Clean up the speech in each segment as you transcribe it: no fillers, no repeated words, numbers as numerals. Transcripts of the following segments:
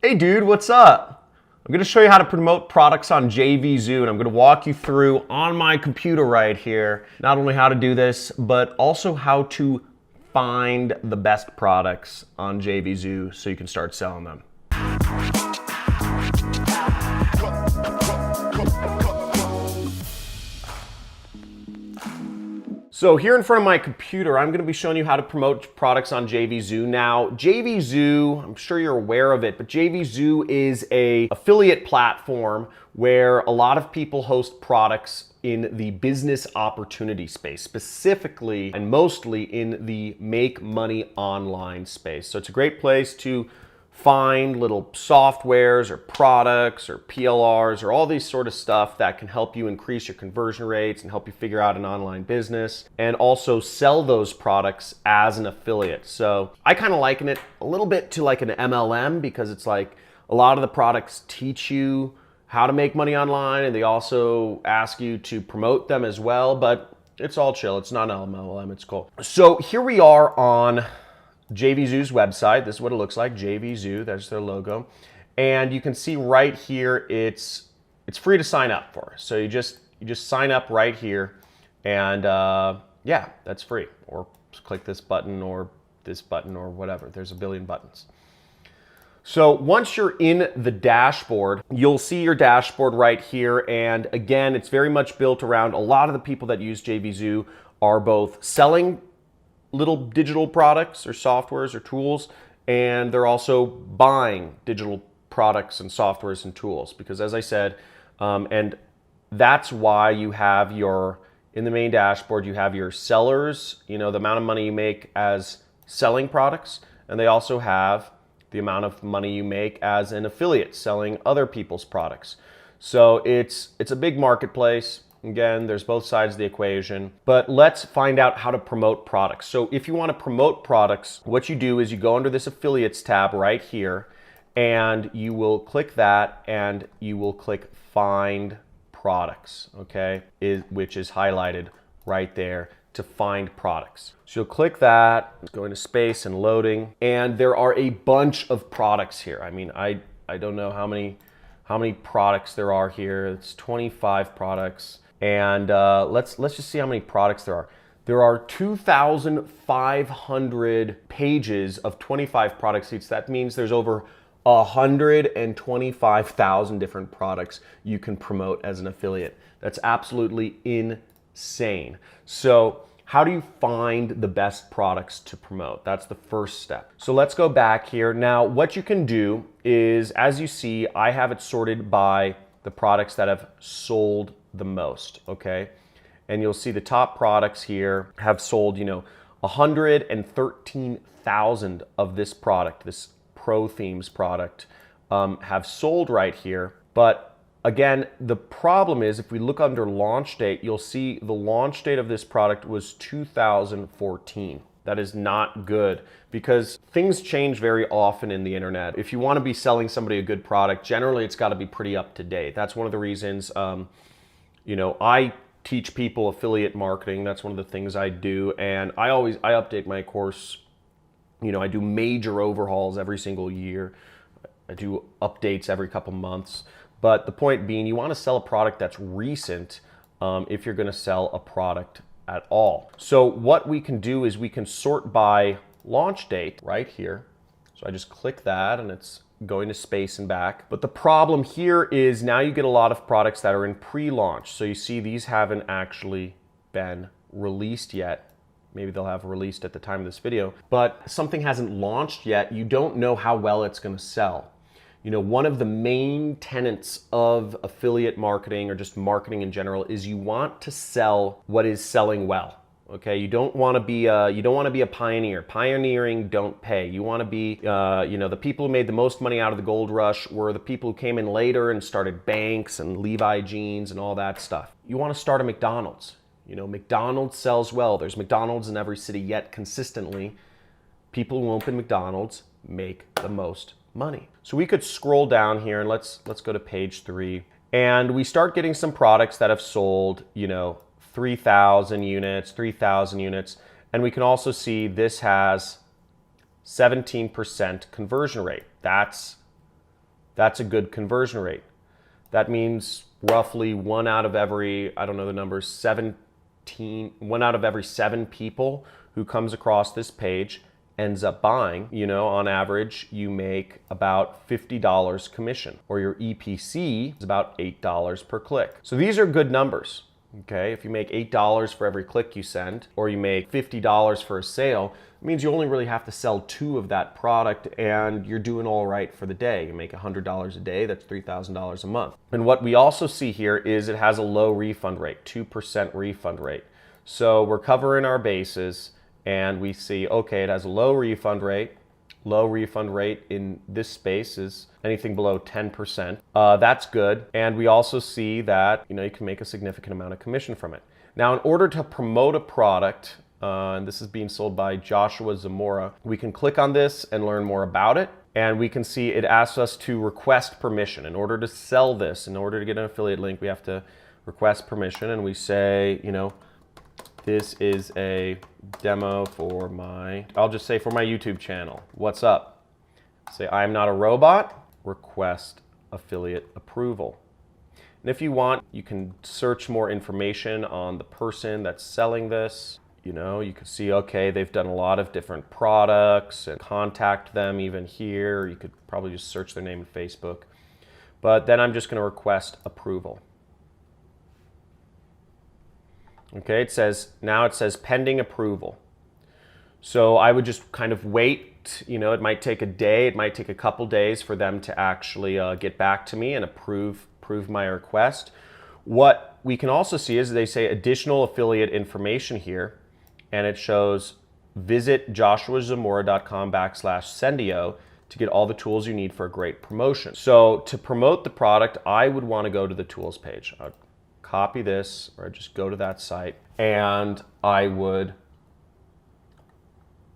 Hey dude, what's up? I'm going to show you how to promote products on JVZoo, and I'm going to walk you through on my computer right here, not only how to do this, but also how to find the best products on JVZoo so you can start selling them. So here in front of my computer, I'm going to be showing you how to promote products on JVZoo. Now, JVZoo, I'm sure you're aware of it, but JVZoo is an affiliate platform where a lot of people host products in the business opportunity space, specifically and mostly in the make money online space. So it's a great place to find little softwares or products or PLRs or all these sort of stuff that can help you increase your conversion rates and help you figure out an online business and also sell those products as an affiliate. So I kind of liken it a little bit to like an MLM because it's like a lot of the products teach you how to make money online and they also ask you to promote them as well, but it's all chill. It's not an MLM, it's cool. So here we are on JVZoo's website. This is what it looks like, JVZoo, that's their logo. And you can see right here, it's free to sign up for. So you just sign up right here and yeah, that's free. Or click this button or whatever. There's a billion buttons. So once you're in the dashboard, you'll see your dashboard right here. And again, it's very much built around a lot of the people that use JVZoo are both selling little digital products or softwares or tools, and they're also buying digital products and softwares and tools because, as I said, and that's why you have in the main dashboard, you have your sellers, the amount of money you make as selling products, and they also have the amount of money you make as an affiliate selling other people's products. So it's a big marketplace. Again, there's both sides of the equation, but let's find out how to promote products. So if you want to promote products, what you do is you go under this affiliates tab right here and you will click that and you will click find products, okay? Which is highlighted right there to find products. So you'll click that, go into space and loading, and there are a bunch of products here. I mean, I don't know how many products there are here. It's 25 products. And let's just see how many products there are. There are 2,500 pages of 25 product sheets. That means there's over 125,000 different products you can promote as an affiliate. That's absolutely insane. So how do you find the best products to promote? That's the first step. So let's go back here. Now, what you can do is, as you see, I have it sorted by the products that have sold the most, okay? And you'll see the top products here have sold, 113,000 of this product, this Pro Themes product, have sold right here. But again, the problem is if we look under launch date, you'll see the launch date of this product was 2014. That is not good because things change very often in the internet. If you want to be selling somebody a good product, generally it's got to be pretty up to date. That's one of the reasons, I teach people affiliate marketing. That's one of the things I do. And I update my course. I do major overhauls every single year. I do updates every couple months. But the point being, you want to sell a product that's recent if you're going to sell a product at all. So what we can do is we can sort by launch date right here. So I just click that and it's going to space and back. But the problem here is now you get a lot of products that are in pre-launch. So you see these haven't actually been released yet. Maybe they'll have released at the time of this video, but something hasn't launched yet. You don't know how well it's going to sell. One of the main tenets of affiliate marketing or just marketing in general is you want to sell what is selling well. Okay, you don't want to be a pioneer. Pioneering don't pay. You want to be, the people who made the most money out of the gold rush were the people who came in later and started banks and Levi jeans and all that stuff. You want to start a McDonald's. McDonald's sells well. There's McDonald's in every city, yet consistently, people who open McDonald's make the most money. So we could scroll down here and let's go to page 3, and we start getting some products that have sold, 3,000 units, and we can also see this has 17% conversion rate. That's That's a good conversion rate. That means roughly 1 out of every, I don't know the numbers, 1 out of every 7 people who comes across this page ends up buying. You know, on average, you make about $50 commission, or your EPC is about $8 per click. So these are good numbers. Okay, if you make $8 for every click you send, or you make $50 for a sale, it means you only really have to sell 2 of that product and you're doing all right for the day. You make $100 a day, that's $3,000 a month. And what we also see here is it has a low refund rate, 2% refund rate. So we're covering our bases and we see, okay, it has a low refund rate. Low refund rate in this space is anything below 10%. That's good. And we also see that, you know, you can make a significant amount of commission from it. Now, in order to promote a product, and this is being sold by Joshua Zamora, we can click on this and learn more about it. And we can see it asks us to request permission. In order to sell this, in order to get an affiliate link, we have to request permission. And we say, you know, this is a demo for I'll just say for my YouTube channel. What's up? Say, I'm not a robot. Request affiliate approval. And if you want, you can search more information on the person that's selling this. You know, you can see, okay, they've done a lot of different products and contact them even here. You could probably just search their name in Facebook. But then I'm just going to request approval. Okay, now it says pending approval. So I would just kind of wait, you know, it might take a day, it might take a couple days for them to actually get back to me and approve my request. What we can also see is they say additional affiliate information here, and it shows visit joshuazamora.com/Sendio to get all the tools you need for a great promotion. So to promote the product, I would want to go to the tools page. I'd copy this, or I'd just go to that site, and I would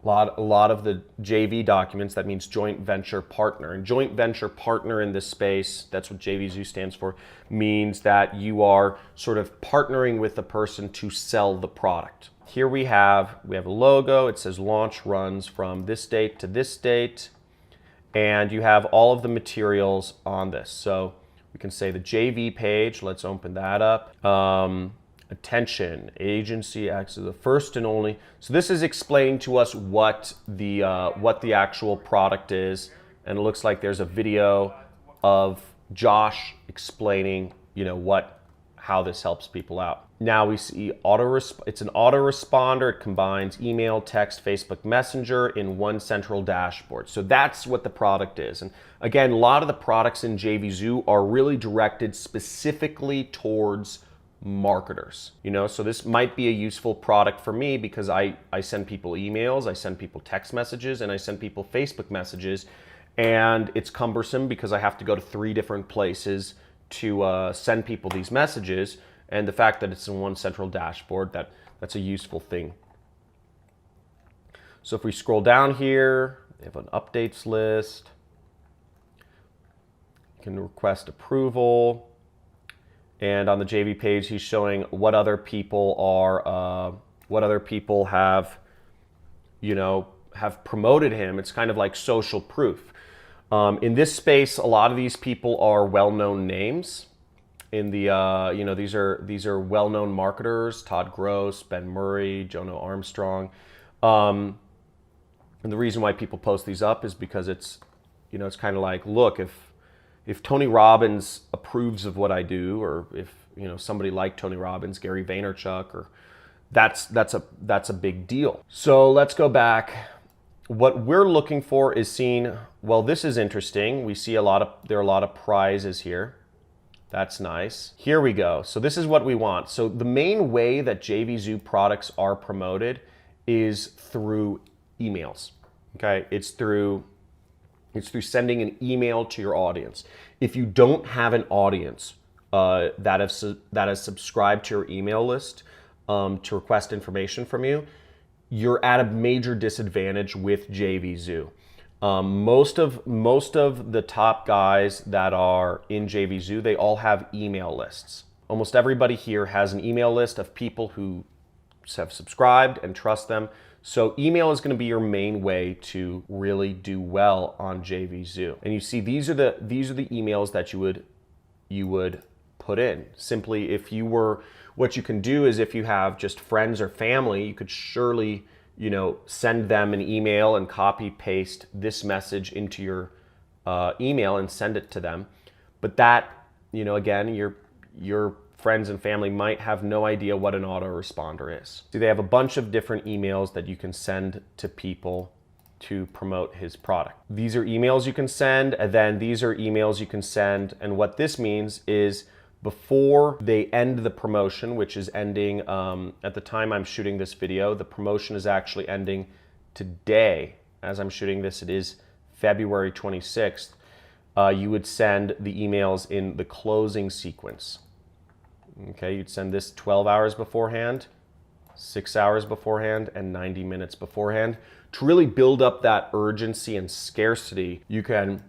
a lot of the JV documents, that means joint venture partner. And joint venture partner in this space, that's what JVZoo stands for, means that you are sort of partnering with the person to sell the product. Here we have a logo. It says launch runs from this date to this date. And you have all of the materials on this. So we can say the JV page. Let's open that up. Attention, agency acts as the first and only. So this is explaining to us what the actual product is, and it looks like there's a video of Josh explaining, you know, how this helps people out. Now we see it's an autoresponder. It combines email, text, Facebook Messenger in one central dashboard. So that's what the product is. And again, a lot of the products in JVZoo are really directed specifically towards marketers, you know, so this might be a useful product for me because I send people emails, I send people text messages, and I send people Facebook messages, and it's cumbersome because I have to go to 3 different places to send people these messages, and the fact that it's in one central dashboard, that's a useful thing. So if we scroll down here, they have an updates list. You can request approval. And on the JV page, he's showing what other people have, you know, have promoted him. It's kind of like social proof. In this space, a lot of these people are well-known names. In the, you know, these are well-known marketers: Todd Gross, Ben Murray, Jono Armstrong. And the reason why people post these up is because it's, you know, it's kind of like, look, if Tony Robbins approves of what I do, or if, you know, somebody like Tony Robbins, Gary Vaynerchuk, or that's a big deal. So let's go back. What we're looking for is seeing, well, this is interesting. We see there are a lot of prizes here. That's nice. Here we go. So this is what we want. So the main way that JVZoo products are promoted is through emails. Okay, it's through sending an email to your audience. If you don't have an audience that has subscribed to your email list to request information from you, you're at a major disadvantage with JVZoo. Most of the top guys that are in JVZoo, they all have email lists. Almost everybody here has an email list of people who have subscribed and trust them. So email is going to be your main way to really do well on JVZoo. And you see, these are the emails that you would put in. Simply, if you were, what you can do is if you have just friends or family, you could surely, send them an email and copy paste this message into your email and send it to them. But that, again, your friends and family might have no idea what an autoresponder is. So they have a bunch of different emails that you can send to people to promote his product. These are emails you can send, and then these are emails you can send. And what this means is before they end the promotion, which is ending at the time I'm shooting this video, the promotion is actually ending today. As I'm shooting this, it is February 26th. You would send the emails in the closing sequence. Okay, you'd send this 12 hours beforehand, 6 hours beforehand, and 90 minutes beforehand to really build up that urgency and scarcity to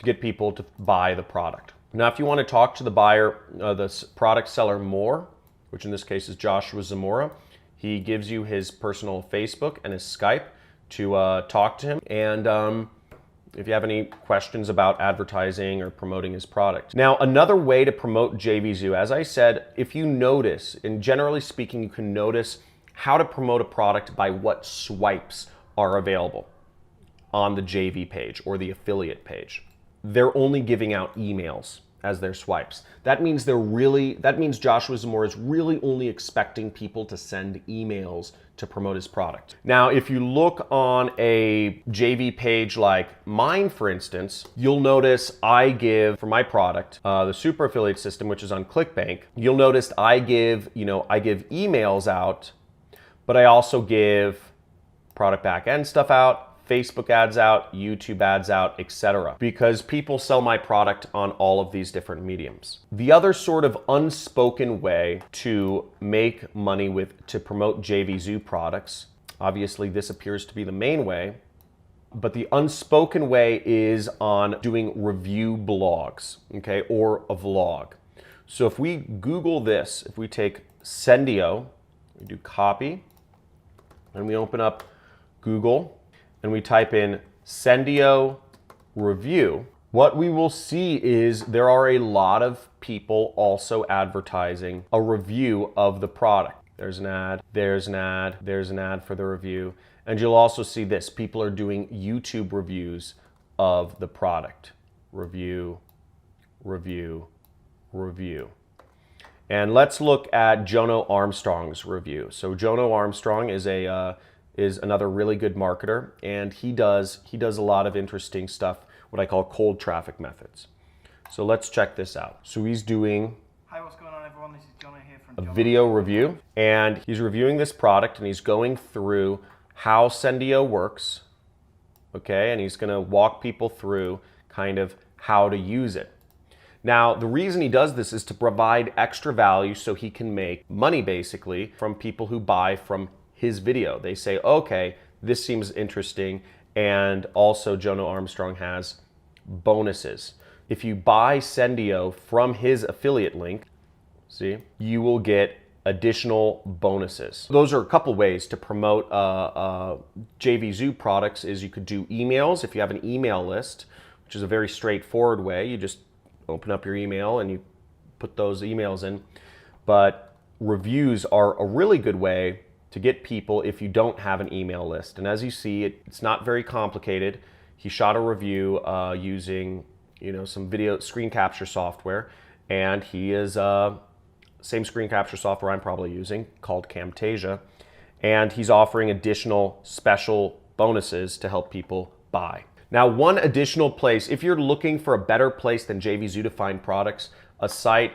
get people to buy the product. Now, if you want to talk to the buyer, the product seller more, which in this case is Joshua Zamora, he gives you his personal Facebook and his Skype to talk to him. And if you have any questions about advertising or promoting his product. Now, another way to promote JVZoo, as I said, if you notice, and generally speaking, you can notice how to promote a product by what swipes are available on the JV page or the affiliate page. They're only giving out emails as their swipes. That means Joshua Zamora is really only expecting people to send emails to promote his product. Now, if you look on a JV page like mine, for instance, you'll notice I give, for my product, the super affiliate system, which is on ClickBank, you'll notice I give emails out, but I also give product backend stuff out, Facebook ads out, YouTube ads out, etc. Because people sell my product on all of these different mediums. The other sort of unspoken way to make money to promote JVZoo products, obviously this appears to be the main way, but the unspoken way is on doing review blogs, okay, or a vlog. So if we Google this, if we take Sendio, we do copy, and we open up Google, and we type in Sendio review, what we will see is there are a lot of people also advertising a review of the product. There's an ad, there's an ad, there's an ad for the review. And you'll also see this. People are doing YouTube reviews of the product. Review, review, review. And let's look at Jono Armstrong's review. So Jono Armstrong is another really good marketer, and he does a lot of interesting stuff, what I call cold traffic methods. So let's check this out. So he's doing Hi, what's going on, everyone? This is Jono here from a video review, and he's reviewing this product, and he's going through how Sendio works, okay? And he's gonna walk people through kind of how to use it. Now, the reason he does this is to provide extra value so he can make money basically from people who buy from his video. They say, okay, this seems interesting. And also Jono Armstrong has bonuses. If you buy Sendio from his affiliate link, see, you will get additional bonuses. Those are a couple ways to promote JVZoo products. Is you could do emails if you have an email list, which is a very straightforward way. You just open up your email and you put those emails in. But reviews are a really good way to get people if you don't have an email list. And as you see, it's not very complicated. He shot a review using some video screen capture software, and he is same screen capture software I'm probably using called Camtasia, and he's offering additional special bonuses to help people buy. Now, one additional place, if you're looking for a better place than JVZoo to find products, a site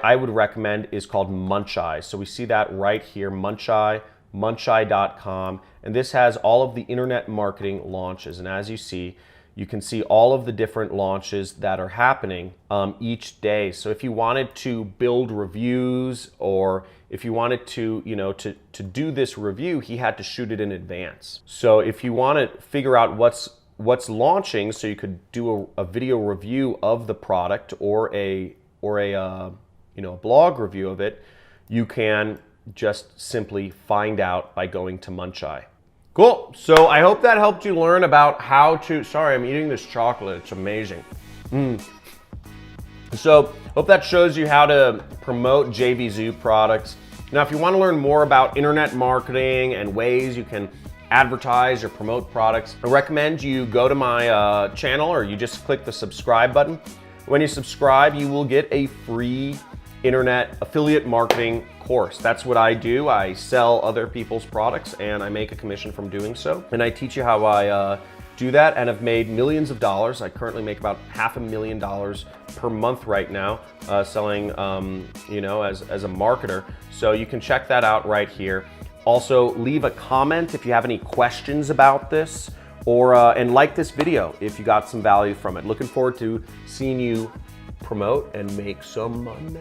I would recommend is called Muncheye. So we see that right here, Muncheye, muncheye.com. And this has all of the internet marketing launches. And as you see, you can see all of the different launches that are happening each day. So if you wanted to build reviews, or if you wanted to, to do this review, he had to shoot it in advance. So if you want to figure out what's launching, so you could do a video review of the product or a blog review of it, you can just simply find out by going to Muncheye. Cool. So I hope that helped you learn about how to, sorry, I'm eating this chocolate. It's amazing. So hope that shows you how to promote JVZoo products. Now, if you want to learn more about internet marketing and ways you can advertise or promote products, I recommend you go to my channel, or you just click the subscribe button. When you subscribe, you will get a free internet affiliate marketing course. That's what I do. I sell other people's products and I make a commission from doing so. And I teach you how I do that, and have made millions of dollars. I currently make about $500,000 per month right now, selling, you know, as a marketer. So you can check that out right here. Also, leave a comment if you have any questions about this, or and like this video if you got some value from it. Looking forward to seeing you promote and make some money.